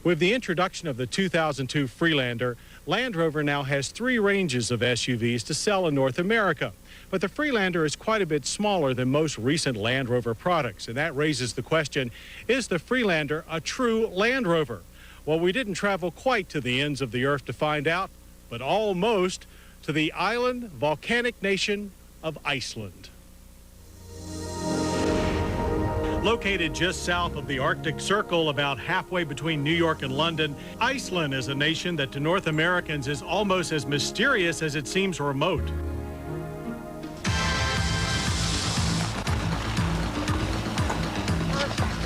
With the introduction of the 2002 Freelander, Land Rover now has 3 ranges of SUVs to sell in North America. But the Freelander is quite a bit smaller than most recent Land Rover products, and that raises the question, is the Freelander a true Land Rover? Well, we didn't travel quite to the ends of the earth to find out, but almost to the island volcanic nation of Iceland. Located just south of the Arctic Circle, about halfway between New York and London, Iceland is a nation that to North Americans is almost as mysterious as it seems remote.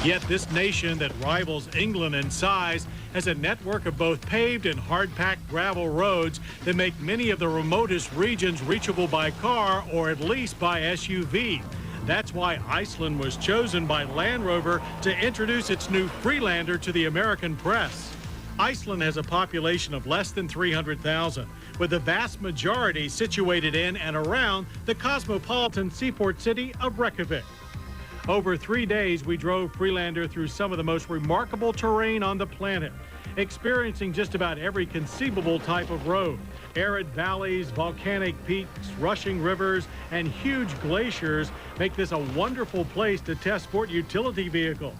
Yet this nation that rivals England in size has a network of both paved and hard-packed gravel roads that make many of the remotest regions reachable by car or at least by SUV. That's why Iceland was chosen by Land Rover to introduce its new Freelander to the American press. Iceland has a population of less than 300,000, with the vast majority situated in and around the cosmopolitan seaport city of Reykjavik. Over 3 days, we drove Freelander through some of the most remarkable terrain on the planet, experiencing just about every conceivable type of road. Arid valleys, volcanic peaks, rushing rivers, and huge glaciers make this a wonderful place to test sport utility vehicles.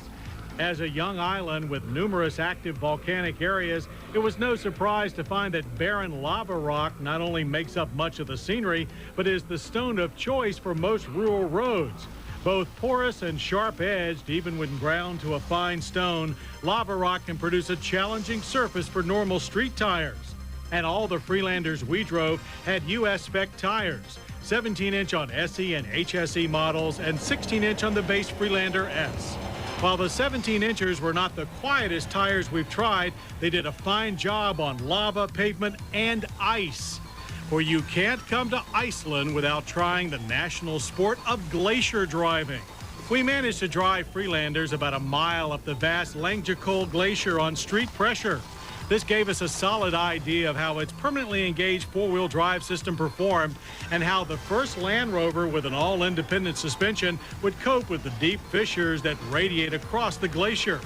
As a young island with numerous active volcanic areas, it was no surprise to find that barren lava rock not only makes up much of the scenery, but is the stone of choice for most rural roads. Both porous and sharp-edged, even when ground to a fine stone, lava rock can produce a challenging surface for normal street tires. And all the Freelanders we drove had US spec tires, 17-inch on SE and HSE models and 16-inch on the base Freelander S. While the 17-inchers were not the quietest tires we've tried, they did a fine job on lava, pavement, and ice. For you can't come to Iceland without trying the national sport of glacier driving. We managed to drive Freelanders about a mile up the vast Langjökull Glacier on street pressure. This gave us a solid idea of how its permanently engaged four-wheel drive system performed and how the first Land Rover with an all-independent suspension would cope with the deep fissures that radiate across the glacier.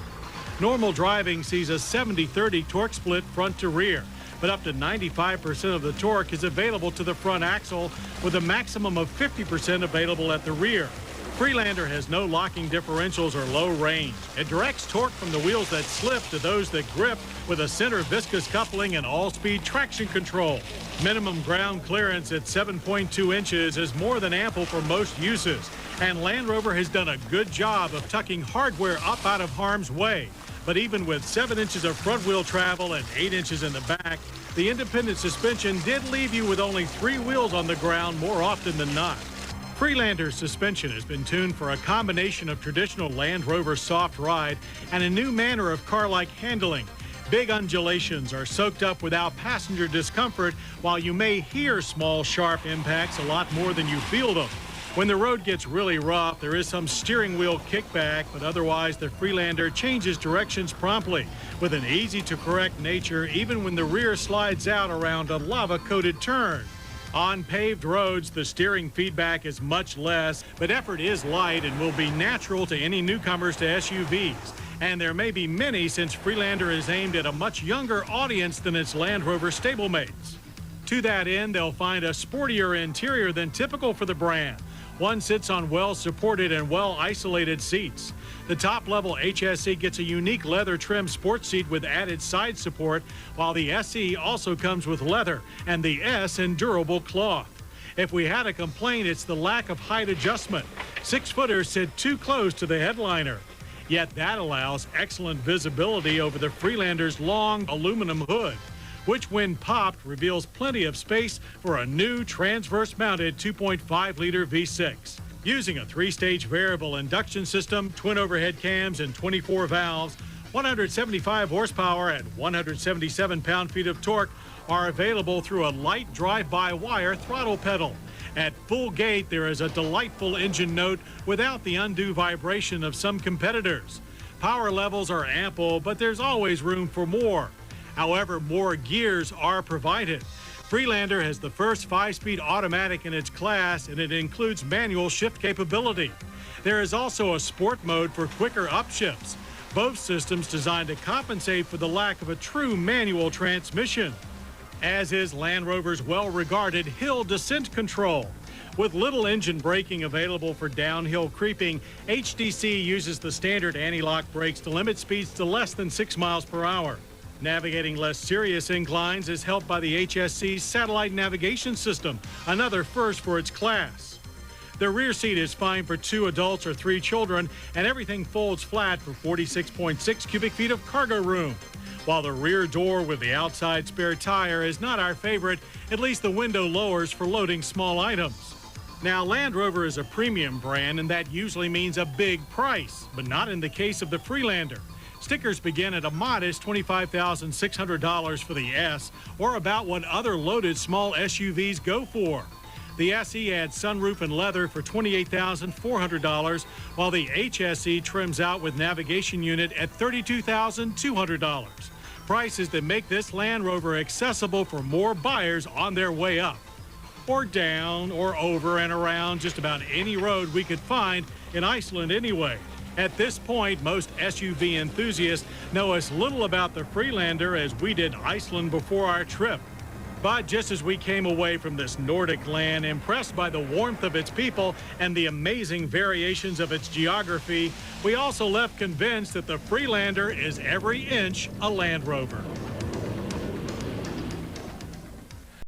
Normal driving sees a 70-30 torque split front to rear, but up to 95% of the torque is available to the front axle, with a maximum of 50% available at the rear. Freelander has no locking differentials or low range. It directs torque from the wheels that slip to those that grip with a center viscous coupling and all-speed traction control. Minimum ground clearance at 7.2 inches is more than ample for most uses, and Land Rover has done a good job of tucking hardware up out of harm's way. But even with 7 inches of front wheel travel and 8 inches in the back, the independent suspension did leave you with only 3 wheels on the ground more often than not. Freelander's suspension has been tuned for a combination of traditional Land Rover soft ride and a new manner of car-like handling. Big undulations are soaked up without passenger discomfort, while you may hear small, sharp impacts a lot more than you feel them. When the road gets really rough, there is some steering wheel kickback, but otherwise the Freelander changes directions promptly with an easy-to-correct nature even when the rear slides out around a lava-coated turn. On paved roads, the steering feedback is much less, but effort is light and will be natural to any newcomers to SUVs. And there may be many, since Freelander is aimed at a much younger audience than its Land Rover stablemates. To that end, they'll find a sportier interior than typical for the brand. One sits on well-supported and well-isolated seats. The top-level HSE gets a unique leather-trimmed sports seat with added side support, while the SE also comes with leather and the S in durable cloth. If we had a complaint, it's the lack of height adjustment. 6-footers sit too close to the headliner. Yet that allows excellent visibility over the Freelander's long aluminum hood, which when popped reveals plenty of space for a new transverse-mounted 2.5-liter V6. Using a 3-stage variable induction system, twin overhead cams, and 24 valves, 175 horsepower and 177 pound-feet of torque are available through a light drive-by-wire throttle pedal. At full gate, there is a delightful engine note without the undue vibration of some competitors. Power levels are ample, but there's always room for more. However, more gears are provided. Freelander has the first 5-speed automatic in its class, and it includes manual shift capability. There is also a sport mode for quicker upshifts. both systems designed to compensate for the lack of a true manual transmission. As is Land Rover's well-regarded hill descent control. With little engine braking available for downhill creeping, HDC uses the standard anti-lock brakes to limit speeds to less than 6 miles per hour. Navigating less serious inclines is helped by the HSC's satellite navigation system, another first for its class. The rear seat is fine for 2 adults or 3 children, and everything folds flat for 46.6 cubic feet of cargo room. While the rear door with the outside spare tire is not our favorite, at least the window lowers for loading small items. Now, Land Rover is a premium brand, and that usually means a big price, but not in the case of the Freelander. Stickers begin at a modest $25,600 for the S, or about what other loaded small SUVs go for. The SE adds sunroof and leather for $28,400, while the HSE trims out with navigation unit at $32,200. Prices that make this Land Rover accessible for more buyers on their way up, or down, or over and around just about any road we could find in Iceland anyway. At this point, most SUV enthusiasts know as little about the Freelander as we did Iceland before our trip. But just as we came away from this Nordic land impressed by the warmth of its people and the amazing variations of its geography, we also left convinced that the Freelander is every inch a Land Rover.